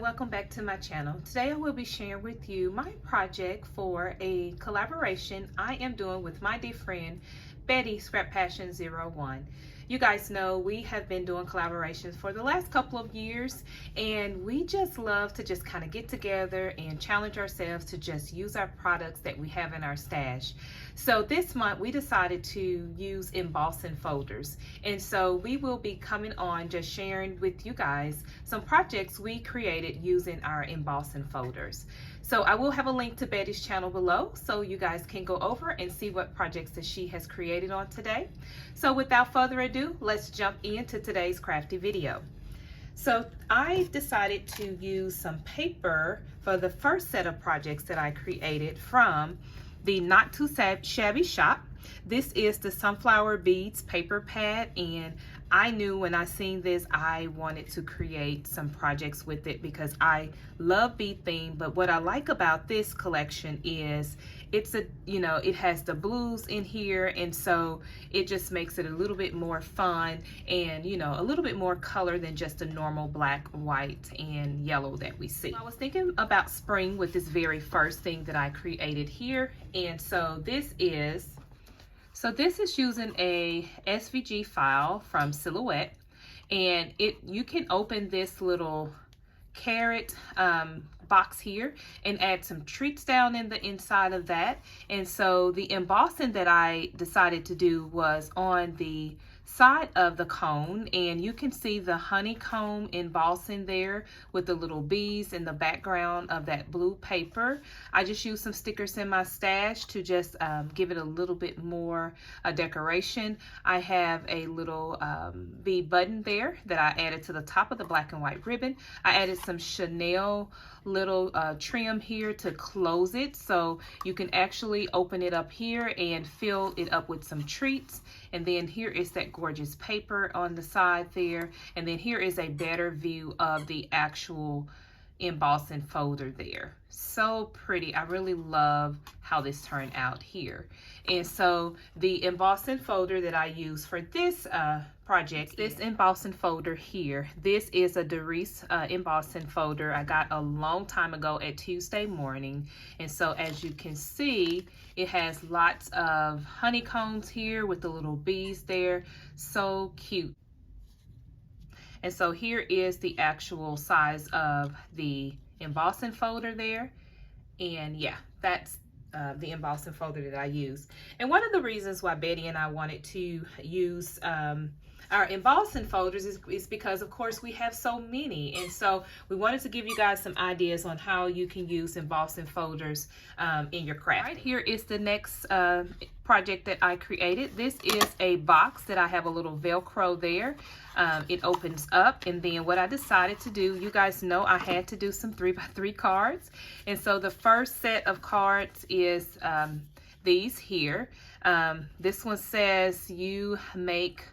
welcome back to my channel. Today I will be sharing with you my project for a collaboration I am doing with my dear friend Betty Scrap Passion 01. You guys know we have been doing collaborations for the last couple of years, and we just love to just kind of get together and challenge ourselves to just use our products that we have in our stash. So this month we decided to use embossing folders, and so we will be coming on just sharing with you guys some projects we created using our embossing folders. So I will have a link to Betty's channel below so you guys can go over and see what projects that she has created on today. So without further ado, let's jump into today's crafty video. So I decided to use some paper for the first set of projects that I created from the Not Too Shabby shop. This is the Sunflower Beads paper pad, and I knew when I seen this I wanted to create some projects with it because I love bead theme. But what I like about this collection is it's it has the blues in here, and so it just makes it a little bit more fun and a little bit more color than just a normal black, white, and yellow that we see. I was thinking about spring with this very first thing that I created here, and so this is using a SVG file from Silhouette, and you can open this little carrot box here and add some treats down in the inside of that. And so the embossing that I decided to do was on the side of the cone, and you can see the honeycomb embossing there with the little bees in the background of that blue paper. I just used some stickers in my stash to just give it a little bit more decoration. I have a little bee button there that I added to the top of the black and white ribbon. I added some Chanel little trim here to close it, so you can actually open it up here and fill it up with some treats. And then here is that gorgeous paper on the side there, and then here is a better view of the actual embossing folder there. So pretty. I really love how this turned out here. And so the embossing folder that I use for this project, this embossing folder here, this is a Doris embossing folder I got a long time ago at Tuesday Morning. And so as you can see, it has lots of honeycombs here with the little bees there. So cute. And so here is the actual size of the embossing folder there. And yeah, that's the embossing folder that I use. And one of the reasons why Betty and I wanted to use our embossing folders is because, of course, we have so many, and so we wanted to give you guys some ideas on how you can use embossing folders in your craft. Right here is the next project that I created. This is a box that I have a little Velcro there. It opens up, and then what I decided to do, you guys know I had to do some 3x3 cards, and so the first set of cards is these here. This one says, "You make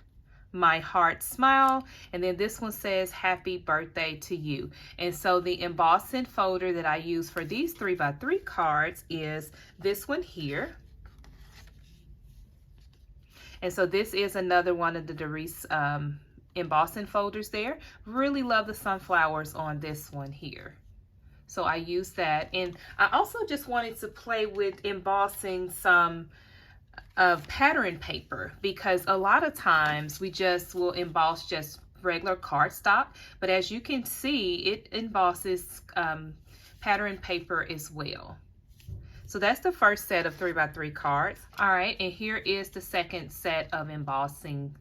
my heart smile," and then this one says, "Happy birthday to you." And so the embossing folder that I use for these 3x3 cards is this one here. And so this is another one of the Doris embossing folders there. Really love the sunflowers on this one here. So I use that, and I also just wanted to play with embossing some of pattern paper, because a lot of times we just will emboss just regular cardstock, but as you can see, it embosses pattern paper as well. So that's the first set of 3x3 cards. All right, and here is the second set of embossing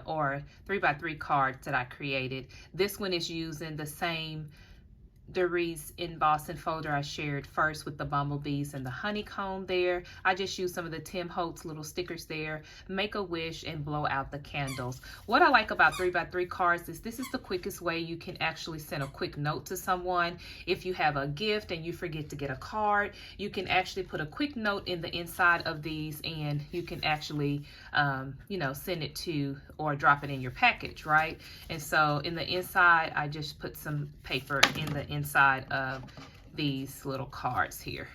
or 3x3 cards that I created. This one is using the same Doris embossing folder I shared first with the bumblebees and the honeycomb there. I just used some of the Tim Holtz little stickers there, Make a Wish, and Blow Out the Candles. What I like about 3x3 cards is this is the quickest way you can actually send a quick note to someone. If you have a gift and you forget to get a card, you can actually put a quick note in the inside of these, and you can actually send it to or drop it in your package, right? And so in the inside, I just put some paper in the inside of these little cards here.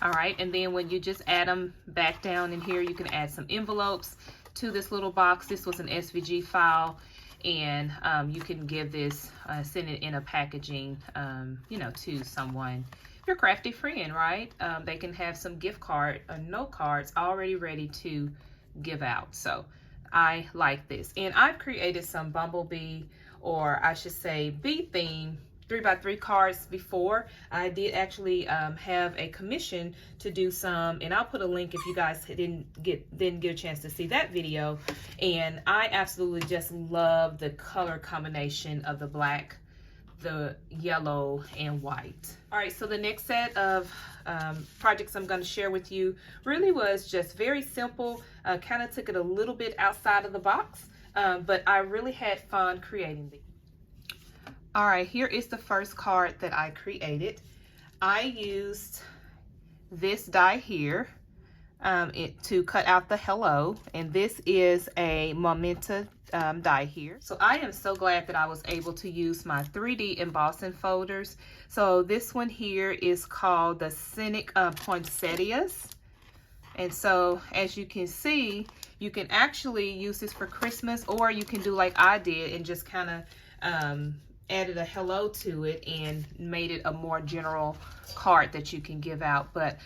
All right, and then when you just add them back down in here, you can add some envelopes to this little box. This was an SVG file, and you can give this, send it in a packaging, you know, to someone, your crafty friend, right? They can have some gift card or note cards already ready to give out. So I like this, and I've created some bumblebee, or I should say bee theme 3x3 cards before. I did actually have a commission to do some, and I'll put a link if you guys didn't get a chance to see that video. And I absolutely just love the color combination of the black, the yellow, and white. All right, so the next set of projects I'm going to share with you really was just very simple. Kind of took it a little bit outside of the box, but I really had fun creating these. All right, here is the first card that I created. I used this die here to cut out the hello, and this is a Momenta die here. So I am so glad that I was able to use my 3D embossing folders. So this one here is called the Scenic Poinsettias. And so as you can see, you can actually use this for Christmas, or you can do like I did and just kind of added a hello to it and made it a more general card that you can give out. But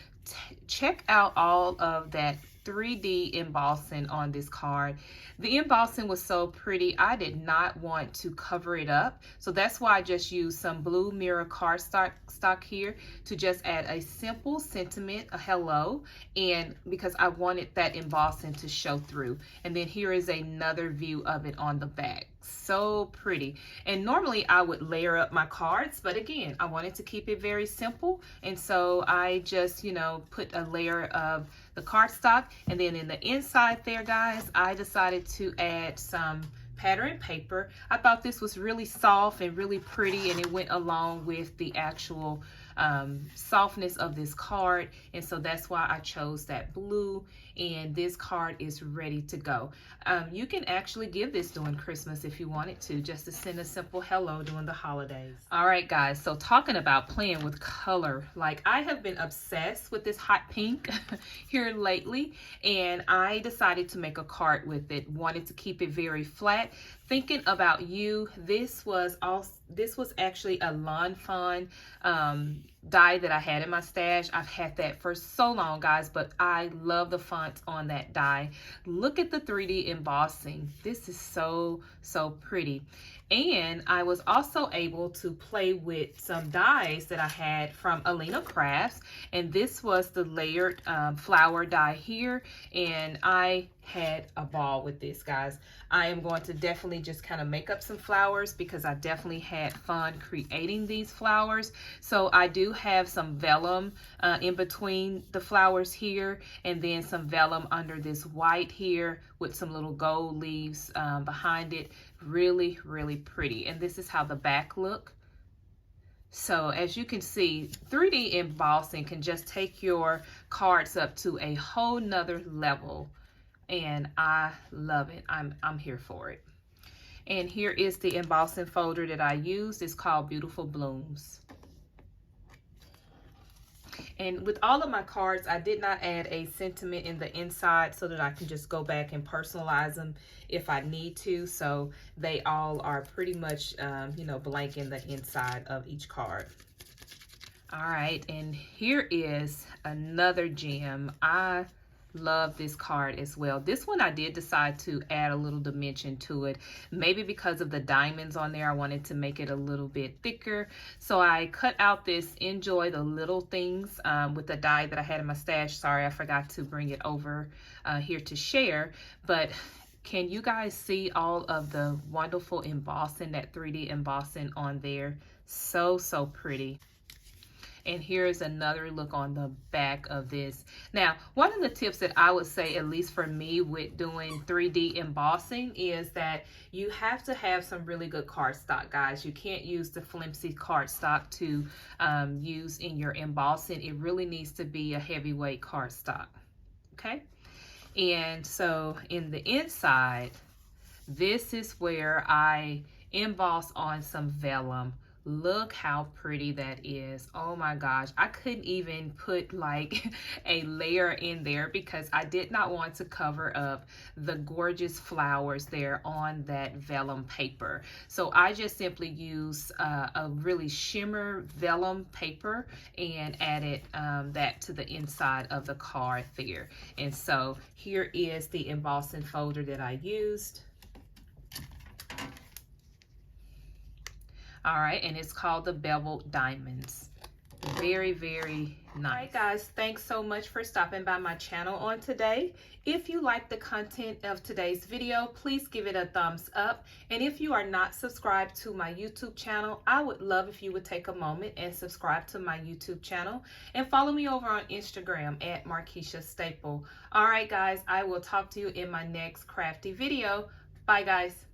check out all of that 3D embossing on this card. The embossing was so pretty, I did not want to cover it up. So that's why I just used some blue mirror cardstock here to just add a simple sentiment, a hello, and because I wanted that embossing to show through. And then here is another view of it on the back. So pretty. And normally I would layer up my cards, but again, I wanted to keep it very simple, and so I just, you know, put a layer of the cardstock, and then in the inside there, guys, I decided to add some pattern paper. I thought this was really soft and really pretty, and it went along with the actual softness of this card, and so that's why I chose that blue, and this card is ready to go. You can actually give this during Christmas if you wanted to, just to send a simple hello during the holidays. All right, guys, so talking about playing with color, like I have been obsessed with this hot pink here lately, and I decided to make a card with it. Wanted to keep it very flat. Thinking about you, this was actually a Lawn Fawn die that I had in my stash. I've had that for so long, guys, but I love the font on that die. Look at the 3D embossing. This is so pretty. And I was also able to play with some dies that I had from Alina Crafts, and this was the layered flower die here, and I had a ball with this, guys. I am going to definitely just kind of make up some flowers because I definitely had fun creating these flowers. So I do have some vellum in between the flowers here, and then some vellum under this white here with some little gold leaves behind it. Really pretty. And this is how the back look. So as you can see, 3D embossing can just take your cards up to a whole nother level, and I love it. I'm here for it. And here is the embossing folder that I used. It's called Beautiful Blooms. And with all of my cards, I did not add a sentiment in the inside so that I can just go back and personalize them if I need to. So they all are pretty much, you know, blank in the inside of each card. All right, and here is another gem. I love this card as well. This one I did decide to add a little dimension to it, maybe because of the diamonds on there. I wanted to make it a little bit thicker, so I cut out this Enjoy the Little Things with the die that I had in my stash. Sorry, I forgot to bring it over here to share, but can you guys see all of the wonderful embossing, that 3D embossing on there? So pretty. And here's another look on the back of this. Now, one of the tips that I would say, at least for me with doing 3D embossing, is that you have to have some really good cardstock, guys. You can't use the flimsy cardstock to use in your embossing. It really needs to be a heavyweight cardstock, okay? And so in the inside, this is where I emboss on some vellum. Look how pretty that is. Oh my gosh, I couldn't even put like a layer in there because I did not want to cover up the gorgeous flowers there on that vellum paper. So I just simply use a really shimmer vellum paper and added that to the inside of the card there. And so here is the embossing folder that I used. All right, and it's called the Beveled Diamonds. Very, very nice. All right, guys, thanks so much for stopping by my channel on today. If you like the content of today's video, please give it a thumbs up. And if you are not subscribed to my YouTube channel, I would love if you would take a moment and subscribe to my YouTube channel and follow me over on Instagram at Markeisha Staple. All right, guys, I will talk to you in my next crafty video. Bye, guys.